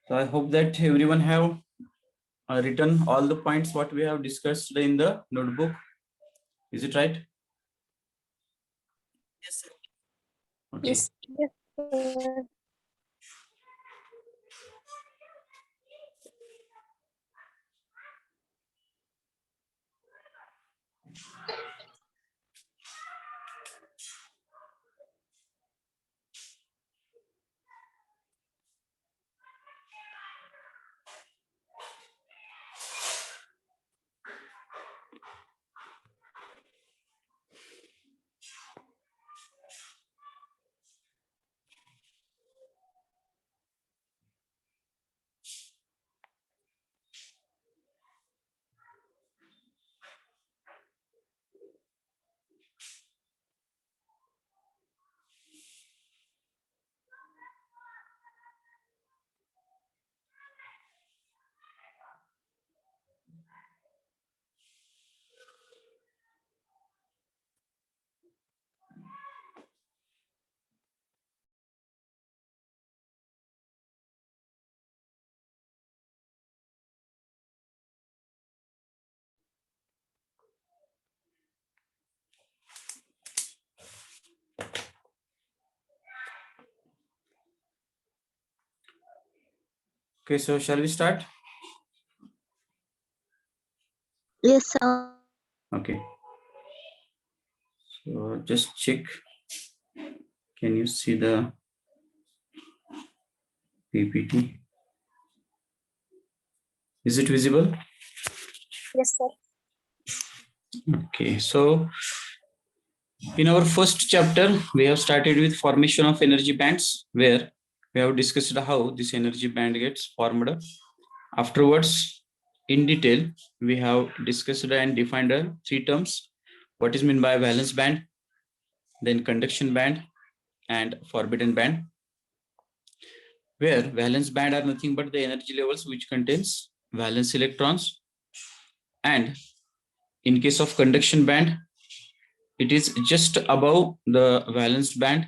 So I hope that everyone have written all the points what we have discussed in the notebook. Is it right? Yes, sir. Okay. Yes, sir. Okay, so shall we start? Yes, sir. Okay. So just check. Can you see the PPT? Is it visible? Yes, sir. Okay, so in our first chapter, we have started with formation of energy bands, where we have discussed how this energy band gets formed. Afterwards, in detail, we have discussed and defined three terms. What is meant by valence band, then conduction band, and forbidden band, where valence band are nothing but the energy levels which contains valence electrons, and in case of conduction band, it is just above the valence band,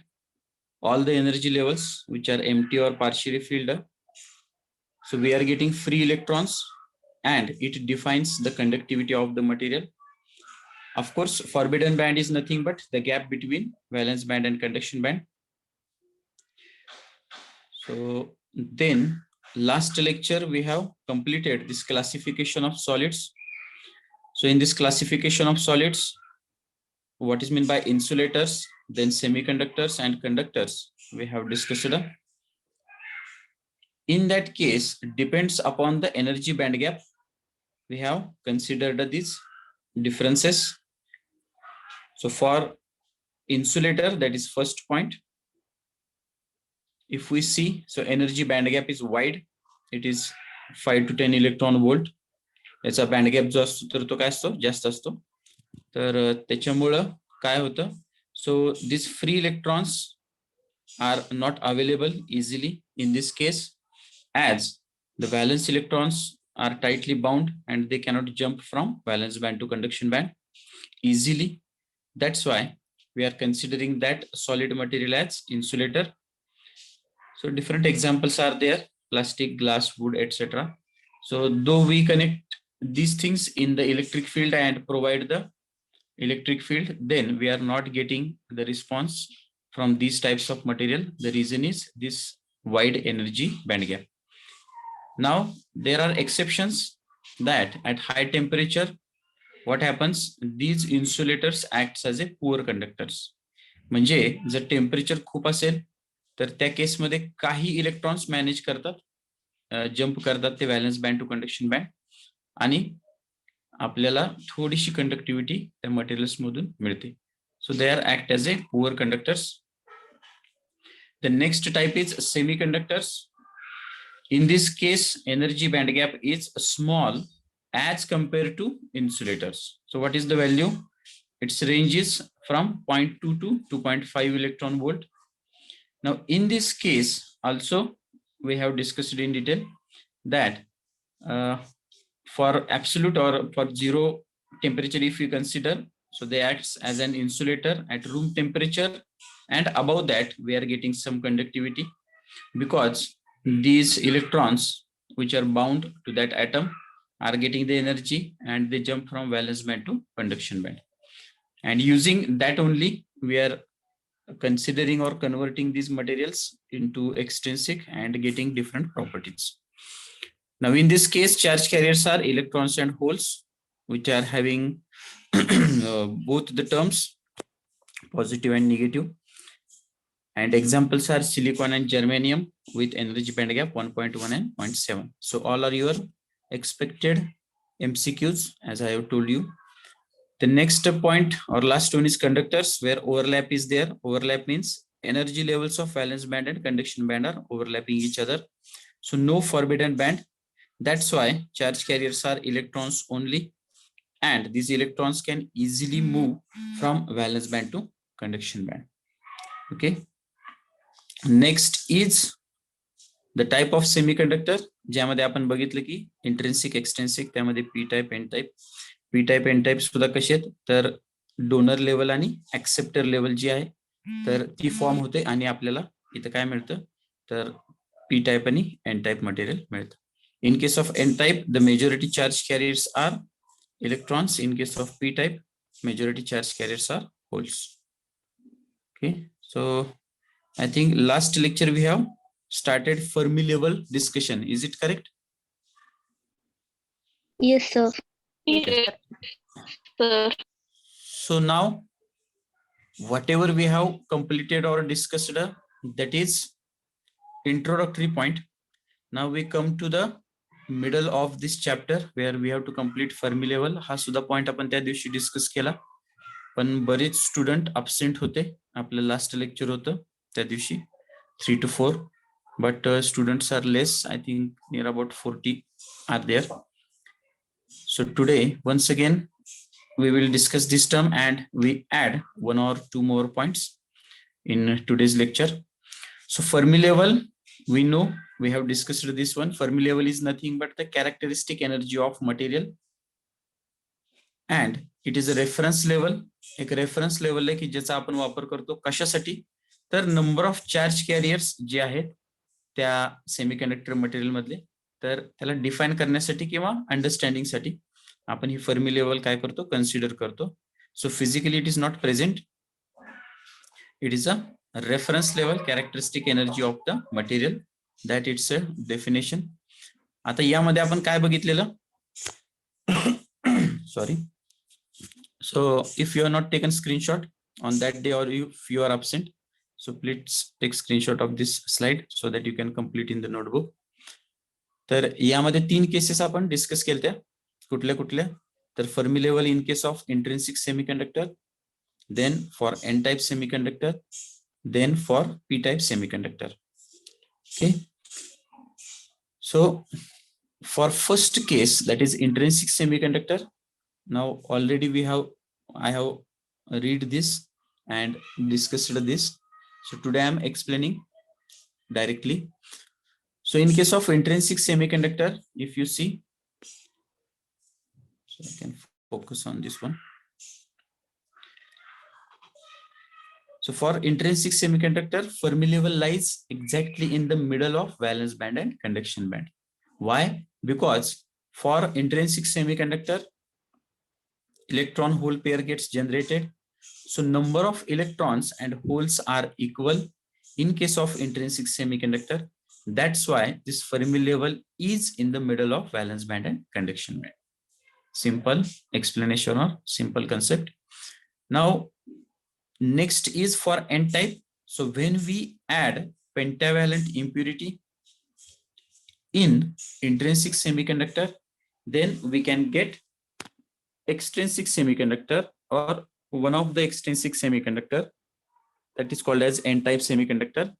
all the energy levels which are empty or partially filled. So we are getting free electrons, and it defines the conductivity of the material. Of course, forbidden band is nothing but the gap between valence band and conduction band. So then last lecture, we have completed this classification of solids. So in this classification of solids, what is meant by insulators, then semiconductors and conductors, we have discussed. In that case, depends upon the energy band gap. We have considered these differences. So for insulator, that is first point. If we see, so energy band gap is wide. It is 5 to 10 electron volt. याचा band gap जो असतो तर तो काय असतो, जास्त असतो. तर त्याच्यामुळं काय होतं, so this free electrons are not available easily in this case, as the valence electrons are tightly bound and they cannot jump from valence band to conduction band easily. That's why we are considering that solid material as insulator. So different examples are there: plastic, glass, wood, etc. So though we connect these things in the electric field and provide the electric field, then we are not getting the response from these types of material. The reason is this wide energy band gap. Now there are exceptions, that at high temperature, what happens, these insulators acts as a poor conductors. म्हणजे जर temperature खूप असेल तर त्या केसमध्ये काही electrons manage करतात, jump करतात ते valence band to conduction band, आणि आपल्याला थोडीशी कंडक्टिव्हिटी त्या मटेरियल्स मधून मिळते. So they are act as a poor conductors. The next type is semiconductors. In this case, energy band gap is small as compared to insulators. So what is the value? Its range is from 0.2 to 2.5 electron volt. Now in this case also, we have discussed in detail that for absolute or for zero temperature, if you consider, so they acts as an insulator at room temperature, and above that we are getting some conductivity, because these electrons which are bound to that atom are getting the energy and they jump from valence band to conduction band. And using that only, we are considering or converting these materials into extrinsic and getting different properties. Now, in this case, charge carriers are electrons and holes, which are having both the terms, positive and negative. And examples are silicon and germanium with energy band gap 1.1 and 0.7. So all are your expected MCQs, as I have told you. The next point or last one is conductors, where overlap is there. Overlap means energy levels of valence band and conduction band are overlapping each other. So no forbidden band. That's why charge carriers are electrons only. And these electrons can easily move from valence band to conduction band. Okay. Next is the type of semiconductor, ज्यामध्ये आपण बघितलं की intrinsic extrinsic, त्यामध्ये P type N type. P type N type सुद्धा कसे आहेत तर donor level आणि ऍक्सेप्टर लेवल जी आहे तर ती फॉर्म होते आणि आपल्याला इथं काय मिळतं तर पी टाइप आणि एन टाइप मटेरियल मिळतं. In case of n type, the majority charge carriers are electrons. In case of p type, majority charge carriers are holes. Okay, so I think last lecture we have started Fermi level discussion. Is it correct? Yes, sir. Yes, sir. So now, whatever we have completed or discussed, that is introductory point. Now we come to the middle of this chapter where we have to complete Fermi level. हा सुद्धा point आपण त्या दिवशी discuss केला, पण बरेच student absent होते. आपलं लास्ट लेक्चर होतं त्या दिवशी 3 to 4, but students are less. I think near about 40 are there. So today, once again, we will discuss this term and we add 1 or 2 more points in today's lecture. So Fermi level, we know we have discussed this one. Fermi level is nothing but the characteristic energy of material, and it is a reference level. एक reference level आहे की ज्याचा आपण वापर करतो कशासाठी तर number of charge carriers जे आहेत त्या सेमीकंडक्टर मटेरियल मधले, तर त्याला डिफाइन करण्यासाठी किंवा अंडरस्टँडिंग साठी आपण ही फर्मी लेवल काय करतो कन्सिडर करतो. So physically it is not present, it is a reference level characteristic energy of the material, that it's a definition. आता यामध्ये आपण काय बघितलेलं sorry. So if you are not taken screenshot on that day or if you are absent, so please take screenshot of this slide so that you can complete in the notebook. तर यामध्ये 3 cases आपण discuss केल्या. कुठल्या कुठल्या तर Fermi level in case of intrinsic semiconductor, then for N type semiconductor, then for P type semiconductor. Okay, so for first case that is intrinsic semiconductor, now already I have read this and discussed this, so today I am explaining directly. So in case of intrinsic semiconductor, if you see, so I can focus on this one. So for intrinsic semiconductor, Fermi level lies exactly in the middle of valence band and conduction band. Why? Because for intrinsic semiconductor, electron hole pair gets generated, so number of electrons and holes are equal in case of intrinsic semiconductor. That's why this Fermi level is in the middle of valence band and conduction band. Simple explanation or simple concept. Now next is for n type. So when we add pentavalent impurity in intrinsic semiconductor, then we can get extrinsic semiconductor or one of the extrinsic semiconductor, that is called as n type semiconductor.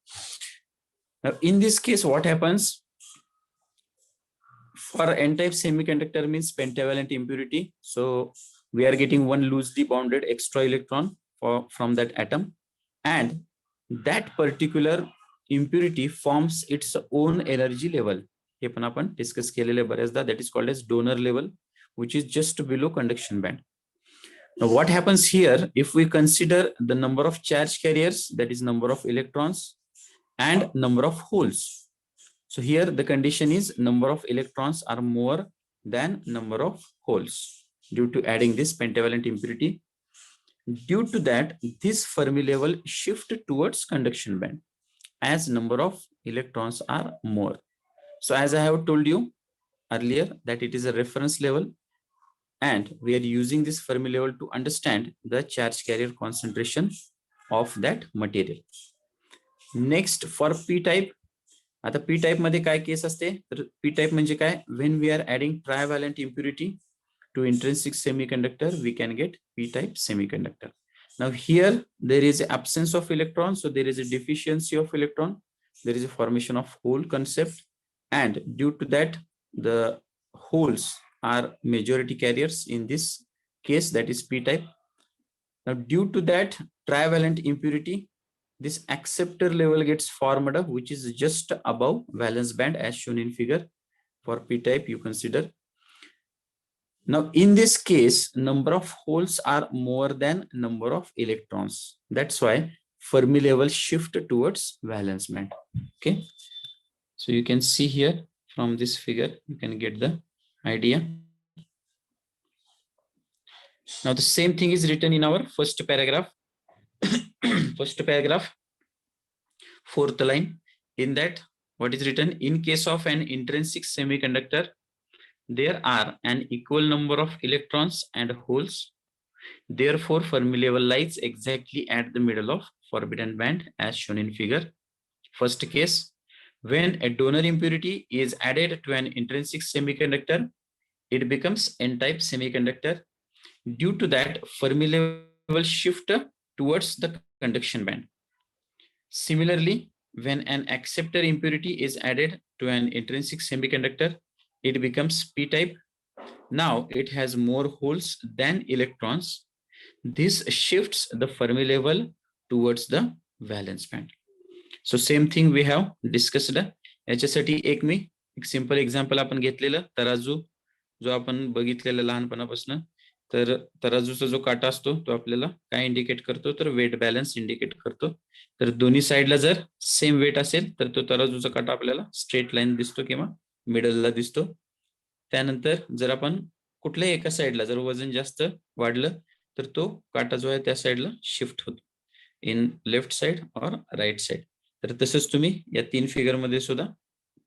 Now in this case what happens for n type semiconductor means pentavalent impurity, so we are getting one loosely bounded extra electron from that atom, and that particular impurity forms its own energy level. हे पण आपण discuss केलेले बरेचदा, that is called as donor level, which is just below conduction band. Now what happens here, if we consider the number of charge carriers, that is number of electrons and number of holes. So here the condition is number of electrons are more than number of holes due to adding this pentavalent impurity. Due to that, this Fermi level shift towards conduction band as number of electrons are more. So as I have told you earlier that it is a reference level, and we are using this Fermi level to understand the charge carrier concentration of that material. Next for p type. आता p type मध्ये काय case असते तर p type म्हणजे काय, when we are adding trivalent impurity to intrinsic semiconductor we can get p type semiconductor. Now here there is absence of electron, so there is a deficiency of electron, there is a formation of hole concept, and due to that the holes are majority carriers in this case, that is p type. Now due to that trivalent impurity, this acceptor level gets formed up, which is just above valence band as shown in figure. For p type you consider. Now in this case number of holes are more than number of electrons, that's why Fermi level shift towards valence band. Okay, so you can see here from this figure you can get the idea. Now the same thing is written in our first paragraph. First paragraph, fourth line. In that, what is written? In case of an intrinsic semiconductor, there are an equal number of electrons and holes. Therefore, Fermi level lies exactly at the middle of forbidden band as shown in figure. First case, when a donor impurity is added to an intrinsic semiconductor, it becomes n-type semiconductor. Due to that, Fermi level shift towards the conduction band. Similarly, when an acceptor impurity is added to an intrinsic semiconductor, it becomes p-type. Now it has more holes than electrons. This shifts the Fermi level towards the valence band. So same thing we have discussed. याच्यासाठी एक simple example आपण घेतलेलं, तराजू जो आपण बघितलेला लहानपणापासून. तर तराजूचा जो काटा असतो तो आपल्याला काय इंडिकेट करतो तर वेट बॅलन्स इंडिकेट करतो. तर दोन्ही साइडला जर सेम वेट असेल तर तो तराजूचा काटा आपल्याला स्ट्रेट लाईन दिसतो किंवा मिडलला दिसतो. त्यानंतर जर आपण कुठल्याही एका साइडला जर वजन जास्त वाढलं तर तो काटा जो आहे त्या साइडला शिफ्ट होतो, इन लेफ्ट साइड और राइट साइड. तर तसंच तुम्ही या 3 फिगर मध्ये सुद्धा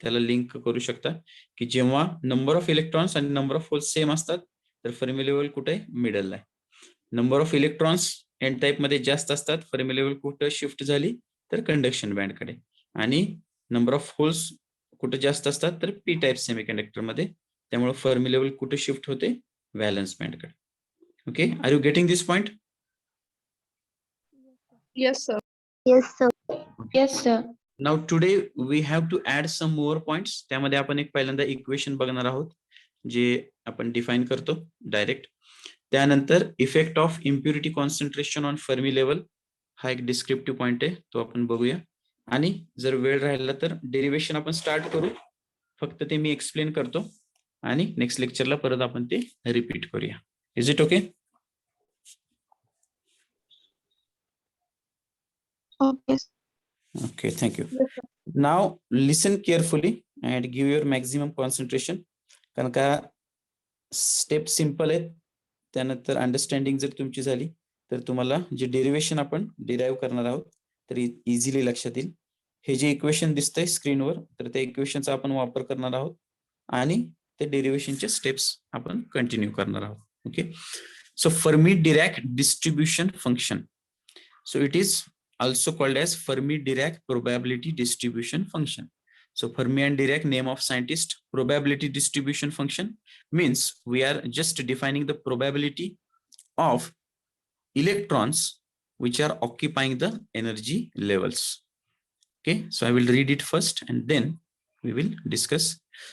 त्याला लिंक करू शकता की जेव्हा नंबर ऑफ इलेक्ट्रॉन्स आणि नंबर ऑफ होल्स सेम असतात तर फर्मी लेवल कुठे आहे, मिडलला आहे. Number of electrons N type मध्ये जास्त असतात, फर्मी लेवल कुठे शिफ्ट झाली तर कंडक्शन बँड कडे, आणि नंबर ऑफ होल्स कुठे जास्त असतात तर पी टाइप सेमीकंडक्टर मध्ये, त्यामुळे फर्मी लेवल कुठे शिफ्ट होते, व्हॅलन्स बँड कडे. Okay, are you getting this point? Yes, sir. Yes, sir. Yes, sir. Now today we have to add some more points. त्यामध्ये आपण एक पहिल्यांदा इक्वेशन बघणार आहोत जे आपण डिफाइन करतो डायरेक्ट. त्यानंतर effect of impurity concentration on Fermi level हा एक डिस्क्रिप्टिव्ह पॉइंट आहे, तो आपण बघूया. आणि जर वेळ राहिला तर डेरिवेशन आपण स्टार्ट करू, फक्त ते मी एक्सप्लेन करतो आणि नेक्स्ट लेक्चरला परत आपण ते रिपीट करूया. Is it okay? Okay. Okay, thank you. Now listen carefully and give your maximum concentration. कारण का स्टेप सिंपल आहेत, त्यानंतर अंडरस्टँडिंग जर तुमची झाली तर तुम्हाला जे डेरिवेशन आपण डिराईव्ह करणार आहोत तर इझिली लक्षात येईल. हे जे इक्वेशन दिसतंय स्क्रीनवर तर त्या इक्वेशनचा आपण वापर करणार आहोत आणि ते डेरिवेशनचे स्टेप्स आपण कंटिन्यू करणार आहोत. Okay, so Fermi-Dirac distribution function. So it is also called as Fermi-Dirac probability distribution function. So Fermi and Dirac, name of scientist. Probability distribution function means we are just defining the probability of electrons which are occupying the energy levels. Okay, so I will read it first and then we will discuss.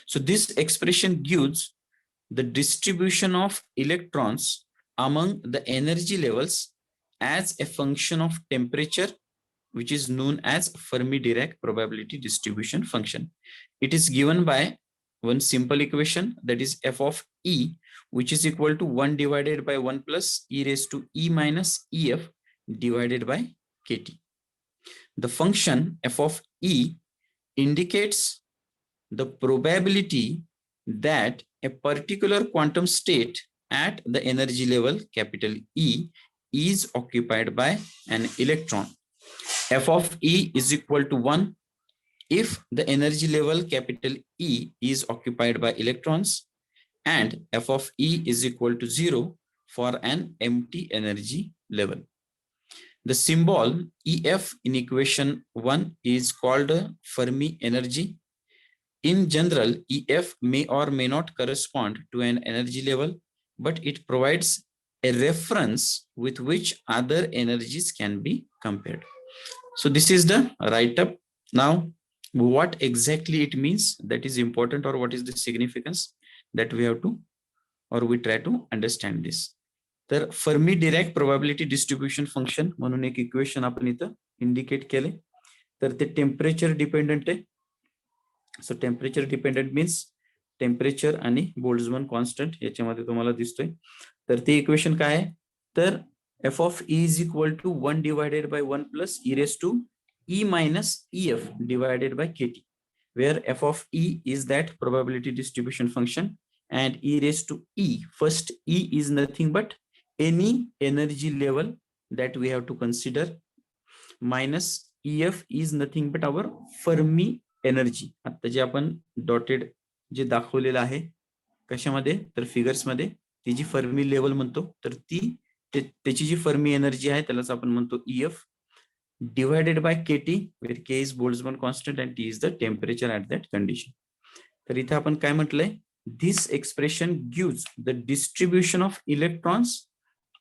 So this expression gives the distribution of electrons among the energy levels as a function of temperature, which is known as Fermi-Dirac probability distribution function. It is given by one simple equation, that is f of E, which is equal to 1 divided by 1 plus e raised to e minus ef divided by kt. The function f of E indicates the probability that a particular quantum state at the energy level capital E is occupied by an electron. F of E is equal to 1 if the energy level capital E is occupied by electrons, and F of E is equal to 0 for an empty energy level. The symbol EF in equation 1 is called Fermi energy. In general, EF may or may not correspond to an energy level, but it provides a reference with which other energies can be compared. So this is the write-up. Now, what exactly it means, that is important, or what is the significance, that we have to, or we try to understand this. तर Fermi Dirac probability distribution function म्हणून एक equation आपण इथं indicate केले. तर ते temperature dependent आहे. So temperature dependent means temperature आणि बोल्ट्झमन कॉन्स्टंट याच्यामध्ये तुम्हाला दिसतोय. तर ते इक्वेशन काय आहे, तर F of E is equal to 1 divided by 1 plus E raise to E minus E F divided by K T, where F of E is that probability distribution function and e raised to e, first e is nothing but any energy level that we have to consider, minus ef is nothing but our Fermi energy. आता जे आपण dotted जे दाखवलेलं आहे कशामध्ये, तर figures मध्ये, ती जी Fermi level म्हणतो, तर ती त्याची जी फर्मी एनर्जी आहे त्यालाच आपण म्हणतो ef divided by kT, where k is Boltzmann constant and t is the temperature at that condition. तर इथे आपण काय म्हटलंय, this expression gives the distribution of electrons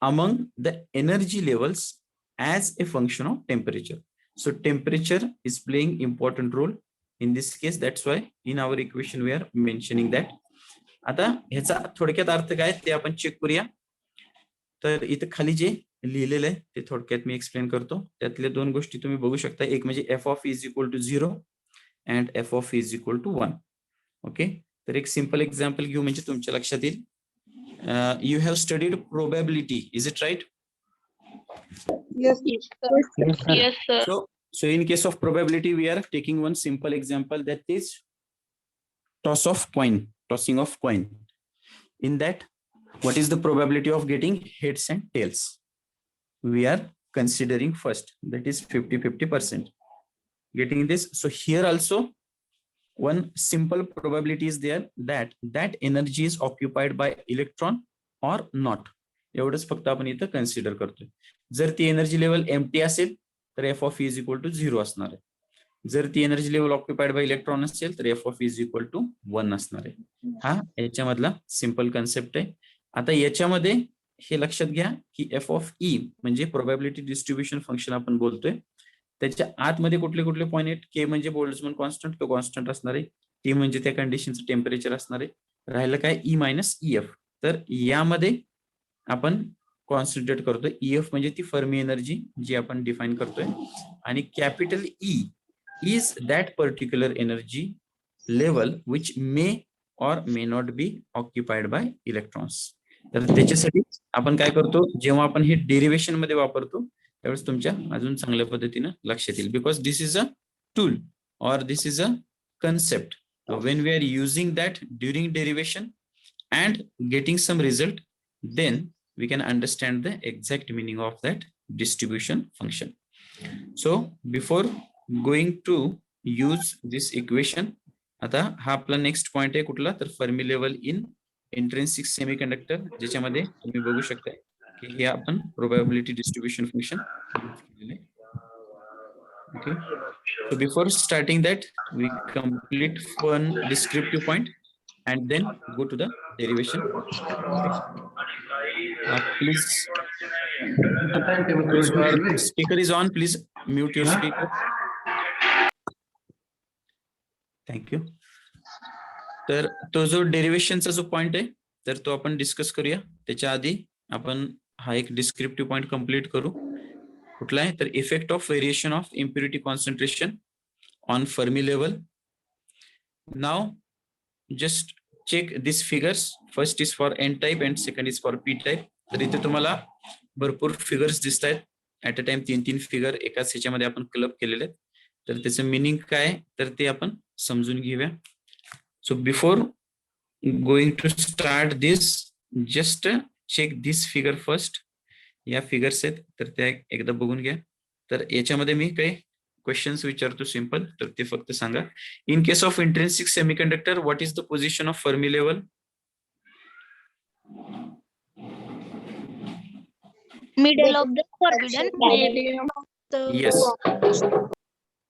among the energy levels as a function of temperature. So temperature is playing important role in this case. That's why in our equation we are mentioning that. आता ह्याचा थोडक्यात अर्थ काय ते आपण check करूया. तर इथे खाली जे लिहिलेलं आहे ते थोडक्यात मी एक्सप्लेन करतो. त्यातल्या दोन गोष्टी तुम्ही बघू शकता. एक म्हणजे f of is equal to 0 and f of is equal to 1. Okay, तर एक सिंपल एक्झाम्पल घेऊ म्हणजे तुमच्या लक्षात येईल. You have studied probability, is it right? Yes, sir. Yes, sir. So in case of probability, we are taking one simple example, that is tossing of coin. In that, what is the probability of getting heads and tails? We are considering first, that is 50-50%. Getting this, so here also one simple probability is there that energy is occupied by electron or not. एवढंच फक्त आपण इथं consider करतोय. जर ती energy level empty असेल तर F of is equal to 0 असणार आहे. जर ती energy level occupied by electron असेल तर F of is equal to 1 असणार आहे. हा याच्यामधला सिंपल कन्सेप्ट आहे. आता याच्यामध्ये हे लक्षात घ्या की एफ ऑफ ई म्हणजे प्रोबॅबिलिटी डिस्ट्रीब्युशन फंक्शन आपण बोलतोय. त्याच्या आतमध्ये कुठले कुठले पॉइंट आहेत, के म्हणजे बोल्ट्झमन कॉन्स्टंट, तो कॉन्स्टंट असणार आहे. टी म्हणजे त्या कंडिशनचं टेम्परेचर असणार आहे. राहिलं काय, ई मायनस ई एफ. तर यामध्ये आपण कॉन्सन्ट्रेट करतोय. ई एफ म्हणजे ती फर्मी एनर्जी जी आपण डिफाइन करतोय, आणि capital E is that particular energy level which may or may not be occupied by electrons. तर त्याच्यासाठी आपण काय करतो, जेव्हा आपण हे डेरिव्हेशन मध्ये वापरतो त्यावेळेस तुमच्या अजून चांगल्या पद्धतीने लक्षात येईल. Because this is a tool or this is a concept. So when we are using that during derivation and getting some result, then we can understand the exact meaning of that distribution function. So before going to use this equation, आता हा आपला next point आहे कुठला, तर Fermi level इन intrinsic semiconductor, ज्याच्यामध्ये तुम्ही बघू शकता की हे आपण प्रोबॅबिलिटी डिस्ट्रीब्युशन फंक्शन केलेले. Okay, so before starting that, we complete one descriptive point and then go to the derivation. Please, your speaker is on. Please mute your speaker. Thank you. तर तो जो डेरिव्हेशनचा जो पॉइंट आहे तर तो आपण discuss करूया. त्याच्या आधी आपण हा एक डिस्क्रिप्टिव्ह पॉइंट कंप्लीट करू. कुठला आहे, तर effect of variation of impurity concentration on Fermi level. Now just check this figures. First is for N type and second is for P type. तर इथे तुम्हाला भरपूर फिगर्स दिसत आहेत. ऍट अ टाइम 3 फिगर एकाच ह्याच्यामध्ये आपण क्लब केलेले आहेत. तर त्याचं मिनिंग काय तर ते आपण समजून घेऊया. So before going to start this, just check this figure first. या फिगर्स आहेत तर त्या एकदा बघून घ्या. तर याच्यामध्ये मी काही क्वेश्चन्स विचारतो सिंपल, तर ते फक्त सांगा. In case of intrinsic semiconductor what is the position of Fermi level? Middle of the forbidden band.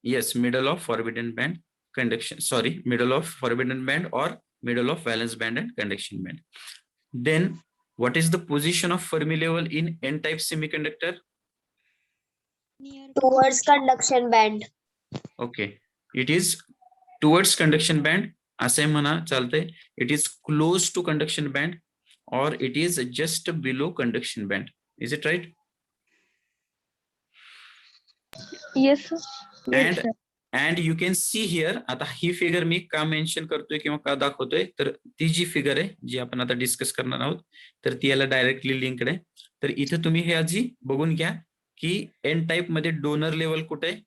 Yes, middle of forbidden band conduction, sorry, middle of forbidden band or middle of valence band and conduction band. Then what is the position of Fermi level in n-type semiconductor? Towards conduction band. Okay, it is towards conduction band, असे म्हणा चालतंय. It is close to conduction band or it is just below conduction band. Is it right? Yes, sir. And you can see here, आता ही figure मी का mention करतोय किंवा का दाखवतोय, तर ती जी फिगर आहे जी आपण आता डिस्कस करणार आहोत तर ती याला डायरेक्टली लिंक्ड आहे. तर इथे तुम्ही हे आधी बघून घ्या की एन टाइप मध्ये डोनर लेवल कुठे आहे,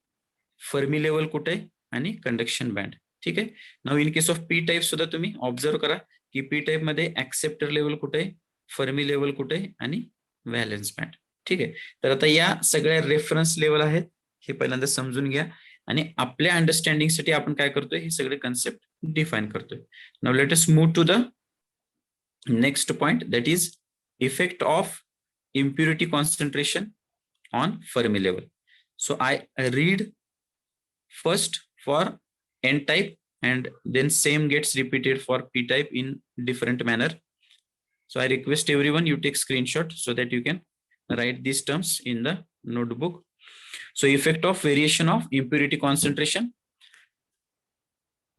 फर्मी लेवल कुठे आहे आणि कंडक्शन बँड. ठीक आहे. Now in case of P type सुद्धा तुम्ही ऑब्झर्व करा की पी टाइप मध्ये ऍक्सेप्टर लेवल कुठे आहे, फर्मी लेवल कुठे आहे आणि व्हॅलेन्स बँड. ठीक आहे. तर आता या सगळ्या रेफरन्स लेवल आहेत, हे पहिल्यांदा समजून घ्या आणि आपल्या अंडरस्टँडिंग साठी आपण काय करतोय, हे सगळे कन्सेप्ट डिफाइन करतोय. Now let us move to the next point, that is effect of impurity concentration on Fermi level. So I read first for n type and then same gets repeated for p type in different manner. So I request everyone you take screenshot so that you can write these terms in the notebook. So effect of variation of impurity concentration.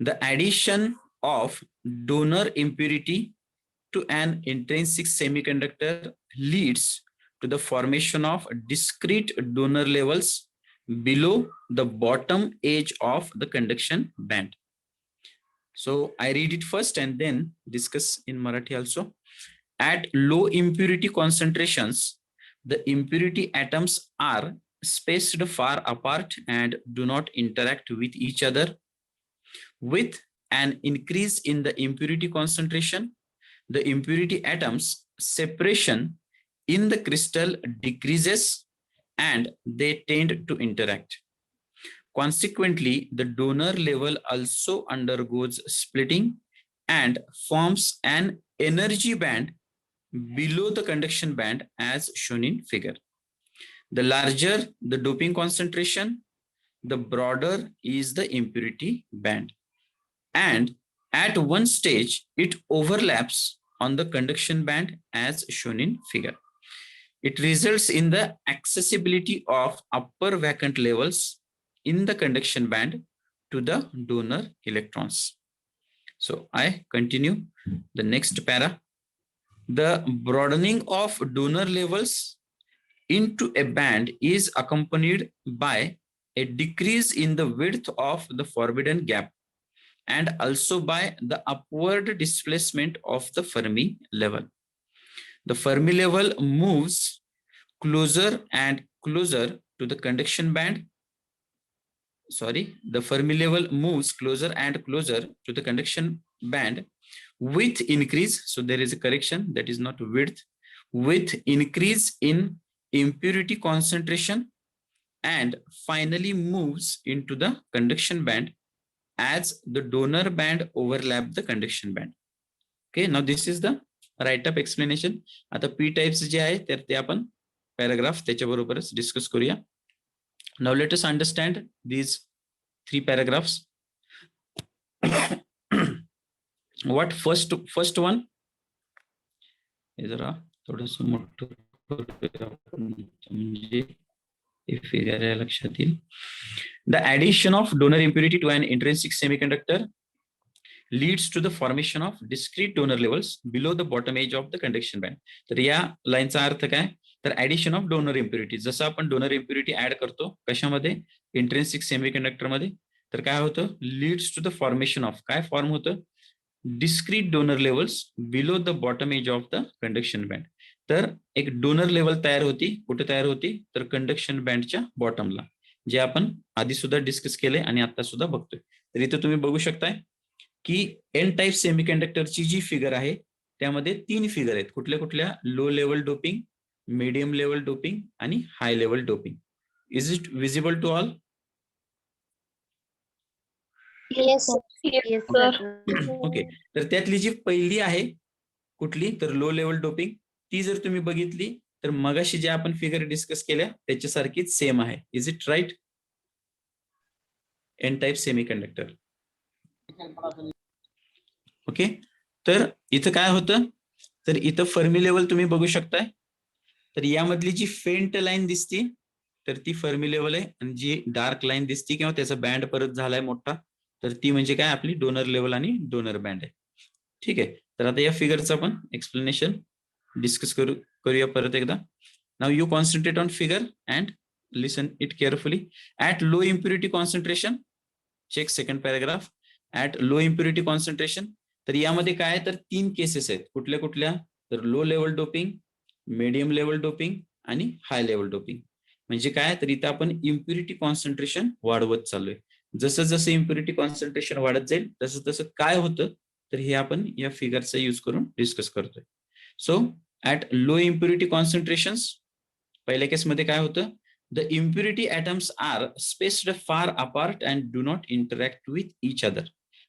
The addition of donor impurity to an intrinsic semiconductor leads to the formation of discrete donor levels below the bottom edge of the conduction band. So I read it first and then discuss in Marathi also. At low impurity concentrations, the impurity atoms are spaced far apart and do not interact with each other. With an increase in the impurity concentration, the impurity atoms separation in the crystal decreases and they tend to interact. Consequently, the donor level also undergoes splitting and forms an energy band below the conduction band as shown in figure. The larger the doping concentration, the broader is the impurity band. And at one stage, it overlaps on the conduction band as shown in figure. It results in the accessibility of upper vacant levels in the conduction band to the donor electrons. So I continue the next para. The broadening of donor levels into a band is accompanied by a decrease in the width of the forbidden gap and also by the upward displacement of the Fermi level. The Fermi level moves closer and closer to the conduction band. Sorry, the Fermi level moves closer and closer to the conduction band with increase. So there is a correction, that is not width. With increase in impurity concentration and finally moves into the conduction band as the donor band overlap the conduction band. Okay, now this is the write up explanation. आता p types जे आहे तर ते आपण paragraph त्याच्याबरोबरच discuss करूया. Now let us understand these three paragraphs. What first one is जरा थोडंसं मोठं म्हणजे फिगर आहे लक्षात येईल. The addition of donor impurity to an intrinsic semiconductor leads to the formation of discrete donor levels below the bottom edge of the conduction band. तर या लाईनचा अर्थ काय, तर ऍडिशन ऑफ डोनर इम्प्युरिटी. जसं आपण डोनर इम्प्युरिटी ऍड करतो कशामध्ये, intrinsic semiconductor मध्ये, तर काय होतं, leads to the formation of, काय फॉर्म होतं, discrete donor levels below the bottom edge of the conduction band. तर एक डोनर लेवल तयार होती, कुठे तयार होती, तर कंडक्शन बँडच्या बॉटमला, जे आपण आधी सुद्धा डिस्कस केले आणि आता सुद्धा बघतोय. तर इथे तुम्ही बघू शकताय की एन टाईप सेमीकंडक्टरची जी फिगर आहे त्यामध्ये 3 फिगर आहेत. कुठल्या कुठल्या? Low level doping, medium level doping आणि high level doping. Is it visible to all? Yes Yes, sir. sir. Okay. तर त्यातली जी पहिली आहे कुठली? तर लो लेवल डोपिंग. ती जर तुम्ही बघितली तर मगाशी जे आपण फिगर डिस्कस केल्या त्याच्यासारखीच सेम आहे. Is it right? N type semiconductor. Okay. तर इथं काय होतं? तर इथं फर्मी लेवल तुम्ही बघू शकताय. तर यामधली जी फेंट लाईन दिसती तर ती फर्मी लेवल आहे, आणि जी डार्क लाईन दिसती किंवा त्याचा बँड परत झालाय मोठा तर ती म्हणजे काय? आपली डोनर लेवल आणि डोनर बँड आहे. ठीक आहे. तर आता या फिगरचं आपण एक्सप्लेनेशन डिस्कस करूया परत एकदा. Now you concentrate on figure and listen it carefully. At low impurity concentration, check second paragraph. At low impurity concentration, तर यामध्ये काय आहे? तर 3 केसेस आहेत. कुठल्या कुठल्या? तर लो level doping, medium level doping आणि हाय लेवल डोपिंग. म्हणजे काय? तर इथं आपण इम्प्युरिटी कॉन्सन्ट्रेशन वाढवत चाललोय. जसं जसं इम्प्युरिटी कॉन्सन्ट्रेशन वाढत जाईल तसं तसं काय होतं तर हे आपण या फिगरचा यूज करून डिस्कस करतोय. So at low impurity concentrations, पहिल्या केसमध्ये काय होतं? The impurity atoms are spaced far apart and do not interact with each other.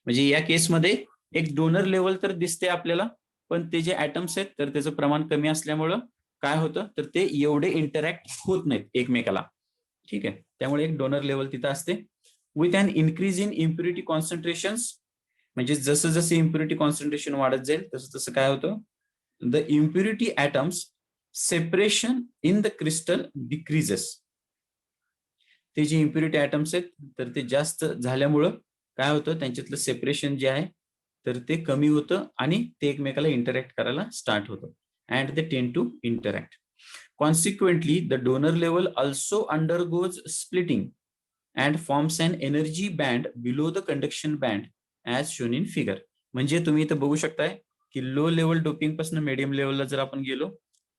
म्हणजे या केसमध्ये एक डोनर लेवल तर दिसते आपल्याला, पण ते जे ॲटम्स आहेत तर त्याचं प्रमाण कमी असल्यामुळं काय होतं तर ते एवढे इंटरॅक्ट होत नाहीत एकमेकाला. ठीक आहे. त्यामुळे एक डोनर लेवल तिथं असते. With an increase in impurity concentrations, म्हणजे जसं जसं इम्प्युरिटी कॉन्सन्ट्रेशन वाढत जाईल तसं तसं काय होतं? The impurity atoms separation in the crystal decreases. ते जे इम्प्युरिटी ॲटम्स आहेत तर ते जास्त झाल्यामुळं काय होतं? त्यांच्यातलं सेपरेशन जे आहे तर ते कमी होतं आणि ते एकमेकाला इंटरॅक्ट करायला स्टार्ट होतं. And they tend to interact. Consequently the donor level also undergoes splitting and forms an energy band below the conduction band as shown in figure. म्हणजे तुम्ही इथं बघू शकताय की लो लेवल डोपिंग पासून मीडियम लेवलला जर आपण गेलो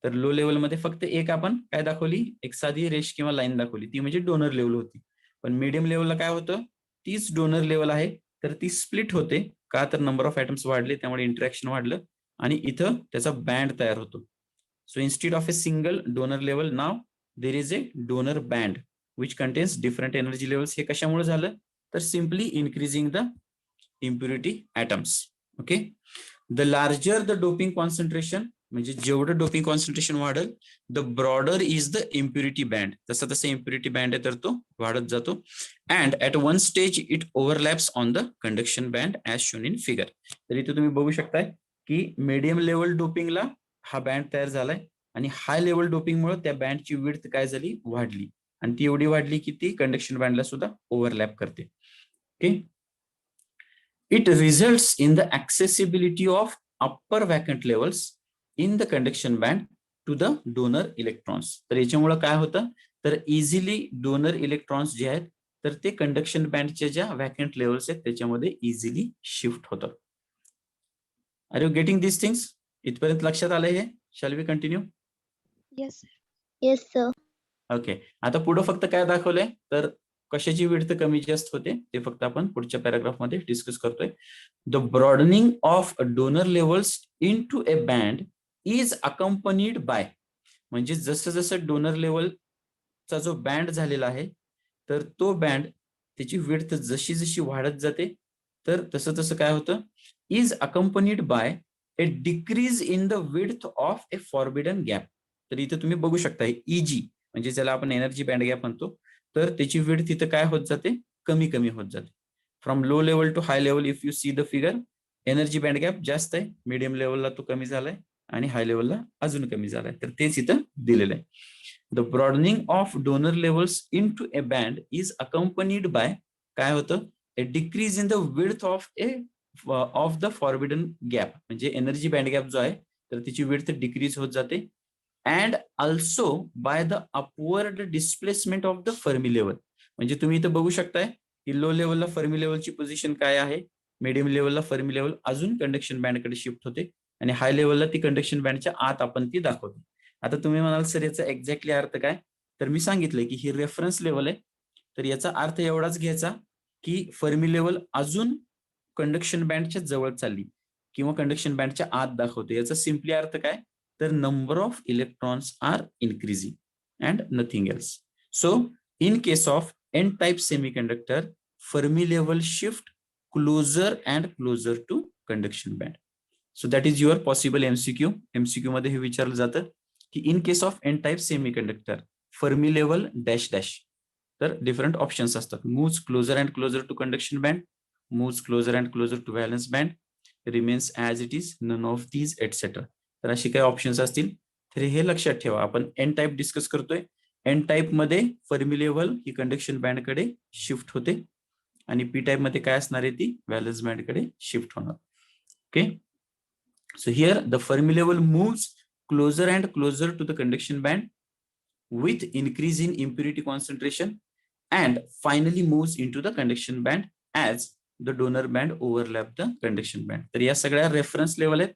तर लो लेवलमध्ये फक्त एक आपण काय दाखवली? एक साधी रेष किंवा लाईन दाखवली, ती म्हणजे डोनर लेवल होती. पण मीडियम लेवलला काय होतं? तीच डोनर लेवल आहे तर ती स्प्लिट होते. का? तर नंबर ऑफ ॲटम्स वाढले त्यामुळे इंटरॅक्शन वाढलं आणि इथं त्याचा बँड तयार होतो. So instead of a single donor level now there is a donor band which contains different energy levels. हे कशामुळे झालं? तर simply increasing the impurity atoms. Okay. The larger the doping concentration, म्हणजे जेवढं डोपिंग कॉन्सन्ट्रेशन वाढेल the broader is the impurity band. तसं तसं impurity band आहे तर तो वाढत जातो. And at one stage it overlaps on the conduction band as shown in figure. तर इथे तुम्ही बघू शकताय की मीडियम लेवल डोपिंगला हा बँड तयार झालाय आणि हाय लेवल डोपिंगमुळे त्या बँडची विड्थ काय झाली? वाढली. आणि ती एवढी वाढली की ती कंडक्शन बँडला सुद्धा ओव्हरलॅप करते. Okay. It results in the accessibility of upper vacant levels in the conduction band to the donor electrons. तर याच्यामुळे काय होतं? तर इझिली डोनर इलेक्ट्रॉन्स जे आहेत तर ते कंडक्शन बँडच्या ज्या वॅकंट लेवल्स आहेत त्याच्यामध्ये इझिली शिफ्ट होतात. Are you getting this things? इथपर्यंत लक्षात आलंय हे? Shall we continue? Yes, sir. Yes sir. Okay. आता पुढे फक्त काय दाखवलंय तर कशाची विड्थ कमी जास्त होते ते फक्त आपण पुढच्या पॅराग्राफ मध्ये डिस्कस करतोय. The broadening of donor levels into a band is accompanied by, म्हणजे जसं जसं डोनर लेवलचा जो बँड झालेला आहे तर तो बँड त्याची विड्थ जशी जशी वाढत जाते तर तसं तसं काय होतं? Is accompanied by a decrease in the width of a forbidden gap. तर इथे तुम्ही बघू शकता इजी, म्हणजे ज्याला आपण एनर्जी बँड गॅप म्हणतो, तर त्याची विड्थ तिथं काय होत जाते? कमी कमी होत जाते. From low level to high level if you see the figure, energy band gap जास्त आहे, मीडियम लेवलला तो कमी झालाय आणि हाय लेवलला अजून कमी झालाय. तर तेच इथं दिलेलं आहे. The broadening of donor levels into a band is accompanied by काय होतं? A decrease in the width of the forbidden gap, म्हणजे एनर्जी बँड गॅप जो आहे तर तिची विड्थ डिक्रीज होत जाते. And also by the upward displacement of the Fermi level, म्हणजे तुम्ही इथं बघू शकताय की लो लेवलला फर्मी लेवलची पोझिशन काय आहे? मीडियम लेवलला फर्मी लेवल अजून कंडक्शन बँडकडे शिफ्ट होते आणि हाय लेवलला ती कंडक्शन बँडच्या आत आपण ती दाखवतो. आता तुम्ही म्हणाल सर याचा एक्झॅक्टली अर्थ काय? तर मी सांगितलंय की ही रेफरन्स लेवल आहे, तर याचा अर्थ एवढाच घ्यायचा की फर्मी लेवल अजून कंडक्शन बँडच्या जवळ चालली किंवा कंडक्शन बँडच्या आत दाखवते. याचा सिम्पली अर्थ काय, तर number of electrons are increasing and nothing else. So in case of N type semiconductor, Fermi level shift closer and closer to conduction band. So that is your possible MCQ. MCQ मध्ये हे विचारलं जातं की in case of N type semiconductor Fermi level dash dash. तर different options असतात. Moves closer and closer to conduction band, moves closer and closer to valence band, remains as it is, none of these etcetera. तर अशी काही options असतील. तर हे लक्षात ठेवा. आपण एन टाइप डिस्कस करतोय. एन टाइप मध्ये फर्मी लेवल ही कंडक्शन बँड कडे शिफ्ट होते आणि पी टाइप मध्ये काय असणार आहे, ती व्हॅलन्स बँड कडे शिफ्ट होणार. Okay. So here the Fermi level moves closer and closer to the conduction band with increase in impurity concentration and finally moves into the conduction band as the donor band overlap the conduction band. तर या सगळ्या reference level आहेत,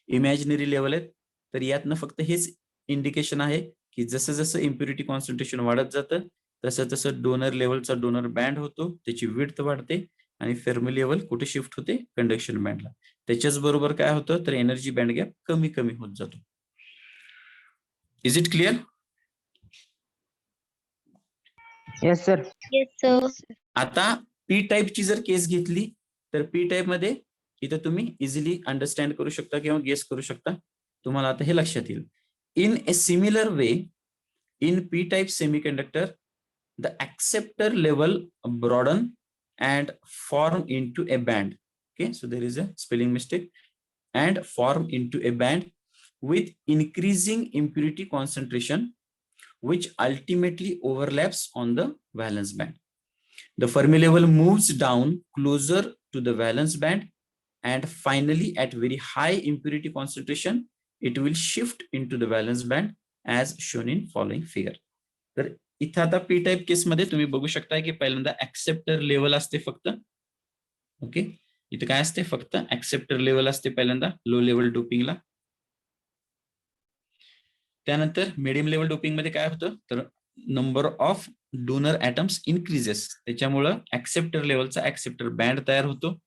imaginary level आहेत. तर यातनं फक्त हेच indication आहे की जसं जसं इम्प्युरिटी कॉन्सन्ट्रेशन वाढत जातं तसं तसं डोनर लेवलचा डोनर बँड होतो, त्याची विड्थ वाढते आणि फेर्मी लेवल कुठे शिफ्ट होते, कंडक्शन बँडला. त्याच्याच बरोबर काय होतं, तर एनर्जी बँड गॅप कमी कमी होत जातो. Is it clear? Yes sir. Yes, sir. आता पी टाईपची जर केस घेतली तर पी टाईप मध्ये इथं तुम्ही इझिली अंडरस्टँड करू शकता किंवा गेस करू शकता. तुम्हाला आता हे लक्षात येईल. In a similar way in P type semiconductor the acceptor level broaden and form into a band. Okay, so there is a spelling mistake. And form into a band with increasing impurity concentration, which ultimately overlaps on the valence band. The Fermi level moves down closer to the valence band, and finally, at very high impurity concentration, it will shift into the valence band as shown in following figure. तर इथं आता P type case मध्ये तुम्ही बघू शकता की पहिल्यांदा acceptor level असते फक्त. ओके, इथं काय असते, फक्त ऍक्सेप्टर लेवल असते पहिल्यांदा लो लेवल डोपिंगला. त्यानंतर मिडियम लेवल डोपिंग मध्ये काय होतं, तर number of donor atoms increases, त्याच्यामुळं ऍक्सेप्टर लेवलचा ऍक्सेप्टर बँड तयार होतो.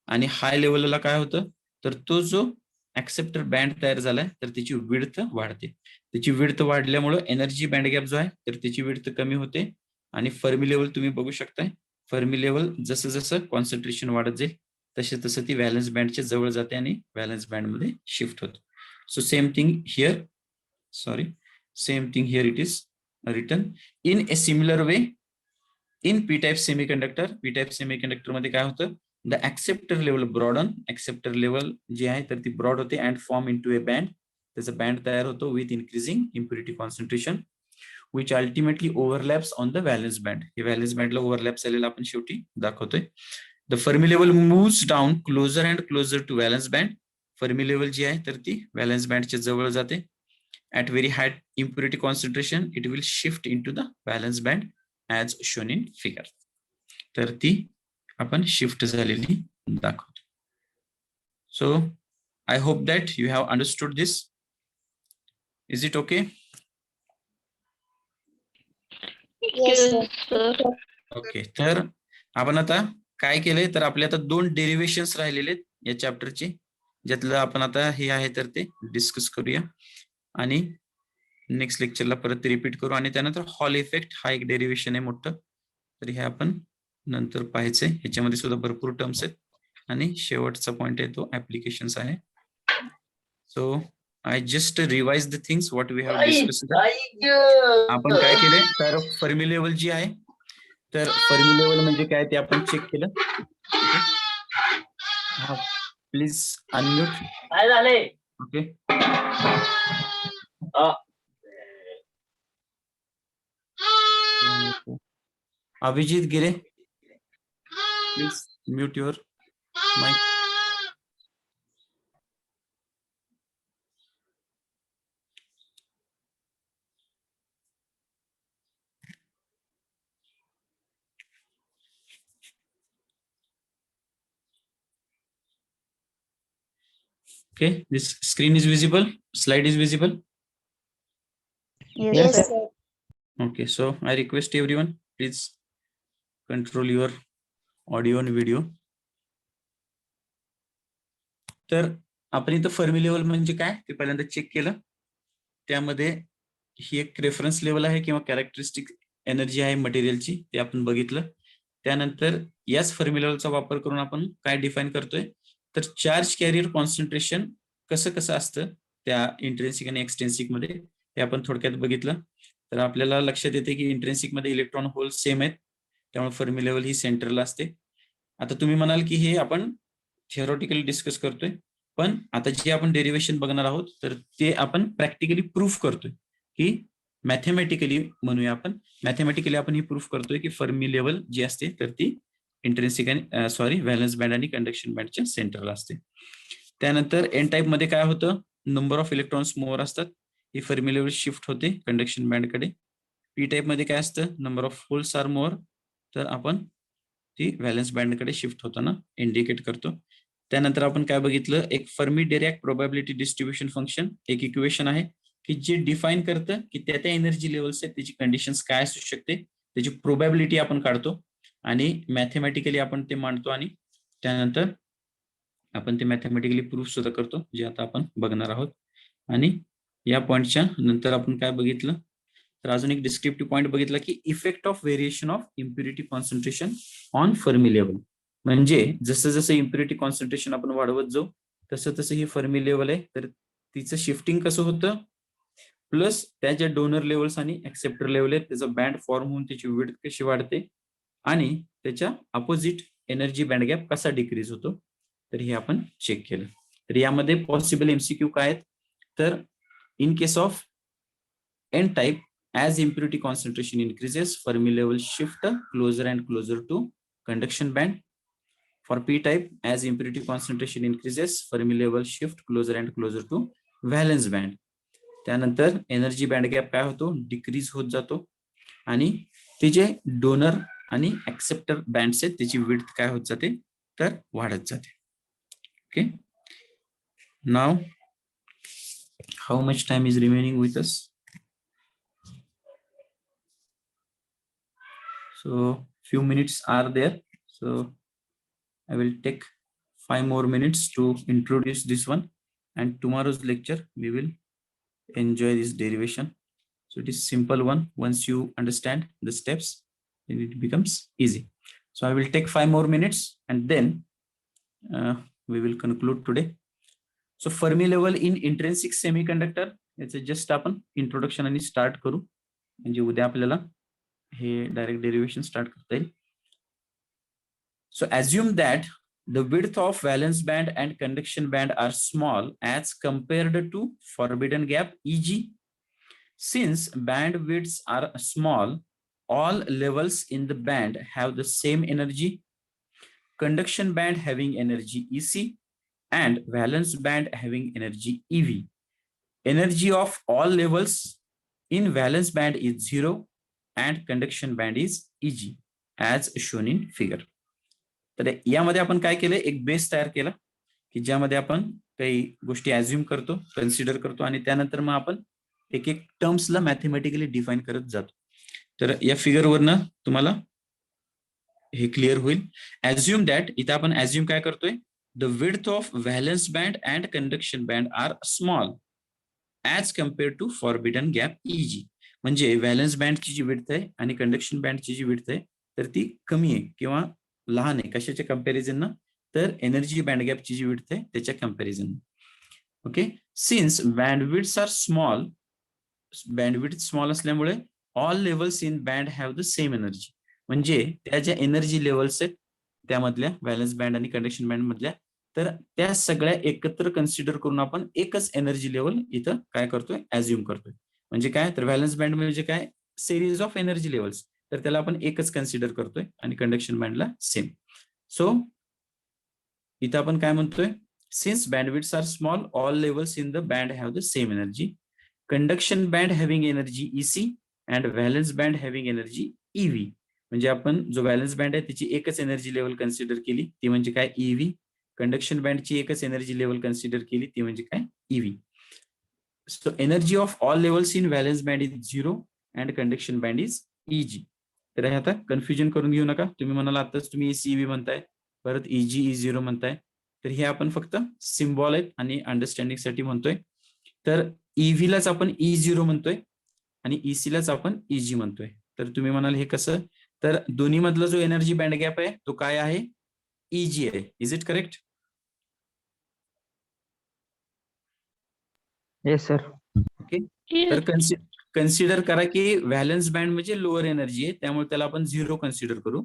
आणि हाय लेवलला काय होतं, तर तो जो ऍक्सेप्टर बँड तयार झालाय तर त्याची विड्थ वाढते. त्याची विड्थ वाढल्यामुळं एनर्जी बँड गॅप जो आहे तर त्याची विड्थ कमी होते. आणि फर्मी लेवल तुम्ही बघू शकताय, फर्मी लेवल जसं जसं कॉन्सन्ट्रेशन वाढत जाईल तसे तसं ती व्हॅलन्स बँडच्या जवळ जाते आणि व्हॅलन्स बँड मध्ये शिफ्ट होते. So same thing here, same thing here it is written in a similar way in p type semiconductor. p type semiconductor मध्ये काय होतं, the acceptor level broaden, acceptor level जे आहे तर ती ब्रॉड होते and form into a band, त्याचा band तयार होतो with increasing impurity concentration which ultimately overlaps on the valence band. हे व्हॅलन्स बँडला ओव्हरलॅप झालेला आपण शेवटी दाखवतोय. The Fermi level moves down closer and closer to valence band. Fermi level जी आहे तर ती व्हॅलन्स बँडच्या जवळ जाते. At very high impurity concentration, it will shift into the valence band as shown in figure. तर ती आपण शिफ्ट झालेली दाखवतो. So I hope that you have understood this. Is it okay? Yes, sir. sir. Okay. तर आपण आता काय केलंय, तर आपले आता 2 डेरिव्हेशन्स राहिलेले आहेत या चॅप्टरचे, ज्यातलं आपण आता हे आहे तर ते डिस्कस करूया आणि नेक्स्ट लेक्चरला परत रिपीट करू. आणि त्यानंतर हॉल इफेक्ट हा एक डेरिव्हेशन आहे मोठं, तर हे आपण नंतर पाहायचंय. ह्याच्यामध्ये सुद्धा भरपूर टर्म्स आहेत आणि शेवटचा पॉइंट आहे तो ऍप्लिकेशन्स आहे. So I just revise the things what we have discussed. आपण काय केलंय, तर फर्मी लेवल जी आहे तर फर्मी लेवल म्हणजे काय ते आपण चेक केलं. Please unmute. काय झाले? Okay, Abhijit Gire, please mute your mic. Okay, this screen is visible, slide is visible. Yes, sir. Okay, so I request everyone, please control your audio and video. तर आपण इथं फर्मी लेवल म्हणजे काय ते पहिल्यांदा चेक केलं. त्यामध्ये ही एक रेफरन्स लेवल आहे किंवा कॅरेक्टरिस्टिक एनर्जी आहे मटेरियलची, ते आपण बघितलं. त्यानंतर याच फर्मी लेवलचा वापर करून आपण काय डिफाईन करतोय, तर चार्ज कॅरियर कॉन्सन्ट्रेशन कसं कसं असतं त्या इंट्रेन्सिक आणि एक्सटेन्सिक मध्ये, हे आपण थोडक्यात बघितलं. तर आपल्याला लक्षात येते की इंट्रेन्सिक मध्ये इलेक्ट्रॉन होल सेम आहेत, त्यामुळे फर्मी लेवल ही सेंटरला असते. आता तुम्ही म्हणाल की हे आपण थिअरॉटिकली डिस्कस करतोय, पण आता जे आपण डेरिव्हेशन बघणार आहोत तर ते आपण प्रॅक्टिकली प्रूफ करतोय की मॅथेमॅटिकली म्हणूया आपण, मॅथेमॅटिकली आपण ही प्रूफ करतोय की फर्मी लेवल जी असते तर ती इंट्रेन्सिक आणि व्हॅलन्स बँड आणि कंडक्शन बँडच्या सेंटरला असते. त्यानंतर एन टाईप मध्ये काय होतं, नंबर ऑफ इलेक्ट्रॉन्स मोर असतात, ही फर्मी लेवल शिफ्ट होते कंडक्शन बँडकडे. पी टाईप मध्ये काय असतं, number of holes are more, तर आपण ती व्हॅलन्स बँडकडे शिफ्ट होताना इंडिकेट करतो. त्यानंतर आपण काय बघितलं, एक Fermi Dirac probability distribution function, एक इक्वेशन आहे की जे डिफाईन करतं की त्या त्या एनर्जी लेवल्स आहेत त्याची कंडिशन्स काय असू शकते, त्याची प्रोबॅबिलिटी आपण काढतो आणि मॅथेमॅटिकली आपण ते मांडतो आणि त्यानंतर आपण ते मॅथेमॅटिकली प्रूफ सुद्धा करतो, जे आता आपण बघणार आहोत. आणि या पॉइंटच्या नंतर आपण काय बघितलं, तर अजून एक डिस्क्रिप्टिव्ह पॉइंट बघितला की effect of variation of impurity concentration on Fermi level. म्हणजे जसं जसं इम्प्युरिटी कॉन्सन्ट्रेशन आपण वाढवत जाऊ तसं तसं ही फर्मी लेवल आहे तर तिचं शिफ्टिंग कसं होतं, प्लस त्याच्या डोनर लेवल्स आणि ऍक्सेप्टर लेवल आहेत त्याचा बँड फॉर्म होऊन त्याची विड्थ कशी वाढते आणि त्याच्या अपोजिट एनर्जी बँड गॅप कसा डिक्रीज होतो, तर हे आपण चेक केलं. तर यामध्ये पॉसिबल एमसीक्यू काय आहेत, तर in case of N type, as impurity concentration increases, Fermi level shift closer and closer to conduction band. For p type, as impurity concentration increases, Fermi level shift closer and closer to valence band. त्यानंतर energy band gap काय होतो, decrease होत जातो आणि ते जे donor आणि acceptor bands आहेत त्याची विड्थ काय होत जाते, तर वाढत जाते. Okay, now how much time is remaining with us? So few minutes are there, so I will take 5 more minutes to introduce this one, and tomorrow's lecture we will enjoy this derivation. So it is simple one, once you understand the steps then it becomes easy. So I will take 5 more minutes and then we will conclude today. So Fermi level in intrinsic semiconductor, याचं just आपण introduction आणि start करू, म्हणजे उद्या आपल्याला हे direct derivation start करता येईल. So assume that the width of valence band and conduction band are small as compared to forbidden gap, e.g. since band widths are small, all levels in the band have the same energy, conduction band having energy EC and valence band having energy EV. Energy of all levels in valence band is 0 and conduction band is EG as shown in figure. तर यामध्ये आपण काय केलं, एक base तयार केला की ज्यामध्ये आपण काही गोष्टी ऍझ्युम करतो, कन्सिडर करतो आणि त्यानंतर मग आपण एक एक टर्म्सला मॅथेमॅटिकली डिफाईन करत जातो. तर या फिगरवरनं तुम्हाला हे क्लिअर होईल. ऍझ्युम दॅट, इथं आपण ऍझ्युम काय करतोय, the width of valence band and conduction band are small as compare to forbidden gap EG. म्हणजे व्हॅलन्स बँडची जी विड्थ आहे आणि कंडक्शन बँडची जी विड्थ आहे तर ती कमी आहे किंवा लहान आहे, कशाच्या कंपॅरिझन, तर एनर्जी बँड गॅपची जी विड्थ आहे त्याच्या comparison. Okay, since bandwidths are small, bandwidth small असल्यामुळे all levels in band have the same energy. म्हणजे त्या ज्या एनर्जी लेवल्स आहेत त्यामधल्या व्हॅलन्स बँड आणि कंडक्शन बँड मधल्या, तर त्या सगळ्या एकत्र कन्सिडर करून आपण एकच एनर्जी लेवल इथं काय करतोय, ऍझ्युम करतोय. म्हणजे काय, तर व्हॅलन्स बँड म्हणजे काय, सिरीज ऑफ एनर्जी लेवल्स, तर त्याला आपण एकच कन्सिडर करतोय आणि कंडक्शन बँडला सेम. सो इथं आपण काय म्हणतोय, since bandwidths are small, all levels in the band have the same energy, conduction band having energy EC and valence band having energy EV. म्हणजे आपण जो व्हॅलन्स बँड आहे त्याची एकच एनर्जी लेवल कन्सिडर केली, ती म्हणजे काय, EV. कंडक्शन बँडची एकच एनर्जी लेवल कन्सिडर केली, ती म्हणजे काय, EV. So energy of all levels in valence band is 0 and conduction band is EG. तर आता कन्फ्युजन करून घेऊ नका. तुम्ही म्हणाला आताच तुम्ही ECEV म्हणताय, परत EG E0 म्हणताय, तर हे आपण फक्त सिम्बॉल आहेत आणि अंडरस्टँडिंग साठी म्हणतोय. तर EV लाच आपण E0 म्हणतोय आणि EC लाच आपण EG म्हणतोय. तर तुम्ही म्हणाल हे कसं, तर दोन्ही मधला जो एनर्जी बँड गॅप आहे तो काय आहे, EG आहे. Is it correct? Yes sir. Okay. तर कन्सिडर करा की व्हॅलन्स बँड म्हणजे लोअर एनर्जी आहे, त्यामुळे त्याला आपण 0 कन्सिडर करू.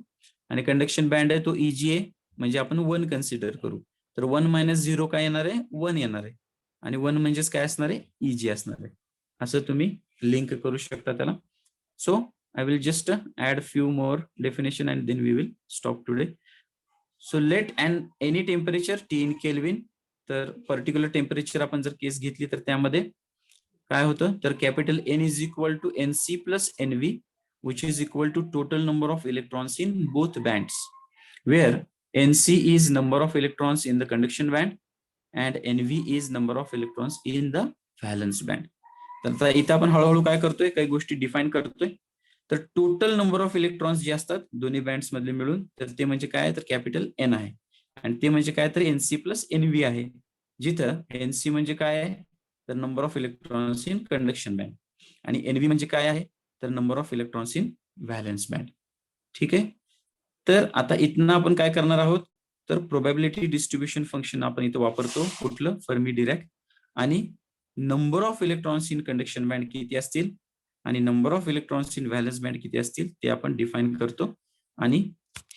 आणि कंडक्शन बँड आहे तो EG आहे, म्हणजे आपण 1 कन्सिडर करू. तर 1 - 0 काय येणार आहे, 1 येणार आहे. आणि 1 म्हणजेच काय असणार आहे, EG असणार आहे. असं तुम्ही लिंक करू शकता त्याला. So I will just add few more definition and then we will stop today. So let and any temperature T in Kelvin. तर पर्टिक्युलर टेम्परेचर आपण जर केस घेतली तर त्यामध्ये काय होतं, तर capital N is equal to NC plus NV, which is equal to total number of electrons in both bands, where NC is number of electrons in the conduction band and NV is number of electrons in the valence band. तर इथं आपण हळूहळू काय करतोय, काही गोष्टी define करतोय. तर टोटल नंबर ऑफ इलेक्ट्रॉन्स जे असतात दोन्ही बँड्स मधले मिळून, तर ते म्हणजे काय, तर कॅपिटल N आहे. आणि ते म्हणजे काय, तर NC प्लस NV आहे. जिथं NC म्हणजे काय आहे, तर number of electrons in conduction band, आणि NV म्हणजे काय आहे, तर number of electrons in valence band. ठीक आहे. तर आता इथनं आपण काय करणार आहोत, तर प्रोबॅबिलिटी डिस्ट्रीब्युशन फंक्शन आपण इथं वापरतो. कुठलं, फर्मी डिरॅक. आणि number of electrons in conduction band किती असतील आणि number of electrons in valence band किती असतील ते आपण डिफाईन करतो. आणि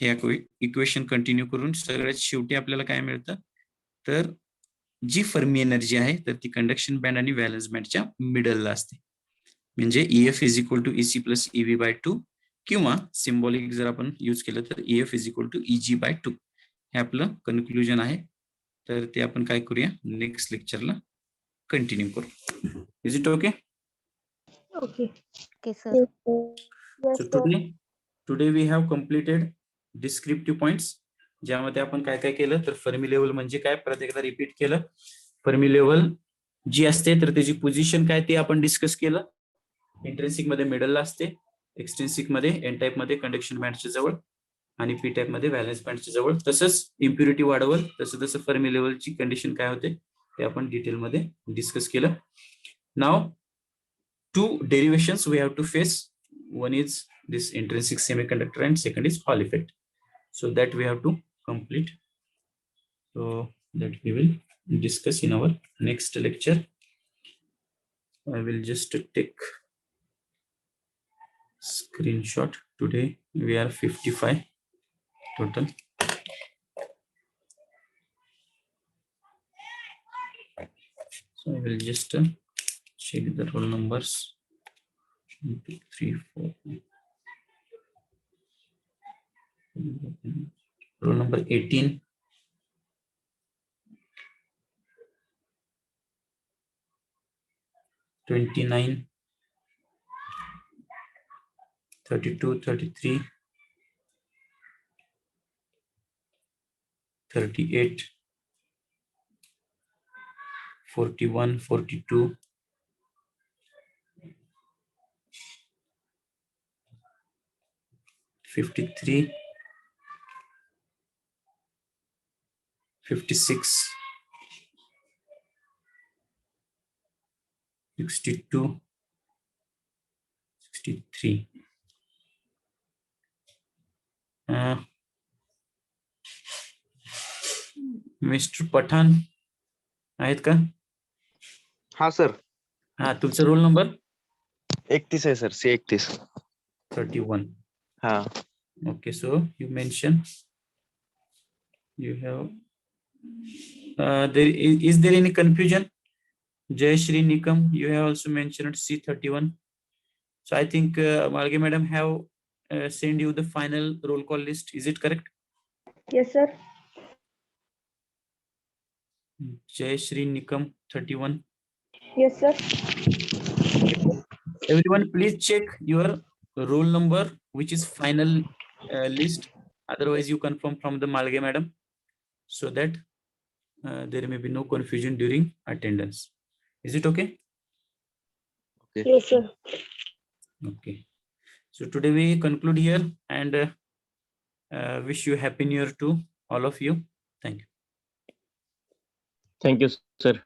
हे इक्वेशन कंटिन्यू करून सगळ्यात शेवटी आपल्याला काय मिळतं, तर जी फर्मी एनर्जी आहे तर ती कंडक्शन बँड आणि व्हॅलन्स बँडच्या मिडलला असते. म्हणजे EF is equal to EC plus EV/2, किंवा सिम्बॉलिक जर आपण यूज केलं तर EF is equal to EG/2. हे आपलं कन्क्लुजन आहे. तर ते आपण काय करूया, नेक्स्ट लेक्चरला कंटिन्यू करू. Is it okay? Okay. Okay, sir. So today we have completed descriptive points, ज्यामध्ये आपण काय काय केलं, तर फर्मी लेवल म्हणजे काय परत एकदा रिपीट केलं. फर्मी लेवल जी असते तर त्याची पोझिशन काय ते आपण डिस्कस केलं. इंट्रेन्सिक मध्ये मिडलला असते, एक्सट्रिन्सिक मध्ये N टाइप मध्ये कंडक्शन बँडच्या जवळ, आणि P टाइप मध्ये व्हॅलन्स बँडच्या जवळ. तसंच इम्प्युरिटी वाढवल तसं तसं फर्मी लेवलची कंडिशन काय होते ते आपण डिटेल मध्ये डिस्कस केलं. नाव 2 derivations we have to face. One is this intrinsic semiconductor and second is Hall effect. So that we have to complete. So that we will discuss in our next lecture. I will just take screenshot. Today we are 55 total. So I will just check the roll numbers. 1, 2, 3, 4. Roll number 18. 29, 32, 33, 38, 41, 42, 53, 56, 62, 63. Mister Pathan आहेत का? हा sir. हा, तुमचा roll number 31 आहे sir. C31. 31. हा. Okay, so you mention you have is there any confusion? Jay Shri Nikam, you have also mentioned C31. So I think Malge madam have sent you the final roll call list. Is it correct? Yes, sir. Jay Shri Nikam 31. Yes, sir. Everyone, please check your roll number, which is final list. Otherwise, you confirm from the Malge madam, so that there may be no confusion during attendance. Is it okay? Yes, sir. Okay. So today we conclude here, and wish you happy new year to all of you. Thank you. Thank you sir.